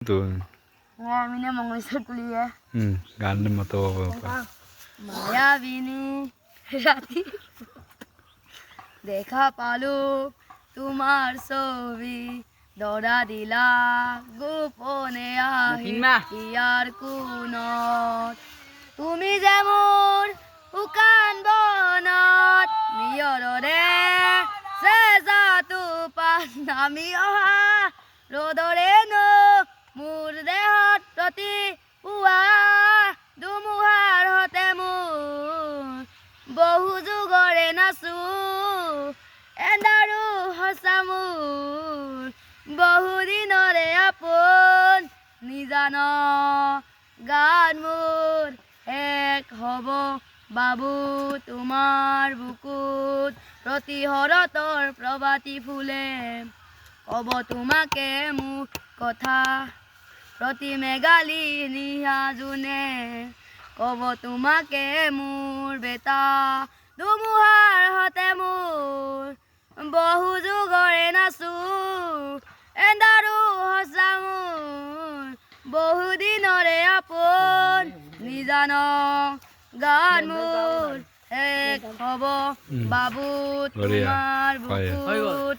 Tuh. Ngamine Mongoliser kuliah. Gandem atau apa? মায়াবিনী রাতি দেখা পালো তোমার ছবি দরা দিলা গোপনে আহি ইয়ার কোনত তুমি যেমন উকান বনত নিয়ৰৰে চেজাটো পান আমি অহা ৰ'দৰে মোৰ দেহত প্ৰতি পুৱা ধুমুহাৰ হতে মোৰ বহু যুগৰে নাচো এন্ধাৰো সঁচা মোৰ বহু দিনৰে আপোন নিজান গান মোৰ এক হ'ব বাবু তোমাৰ বুকুত প্ৰতিহৰতৰ প্ৰভাতী ফুলে ক'ব তোমাকে মোৰ কথা প্ৰতি মেঘালী নিশা জোনে ক'ব তোমাকে মোৰ বেটা ধুমুহাৰ হতে মোৰ বহু যুগৰে নাচো এন্ধাৰো সঁচা মোৰ বহু দিনৰে আপোন নিজান গান মোৰ এক হ'ব বাবু তোমাৰ বুকুত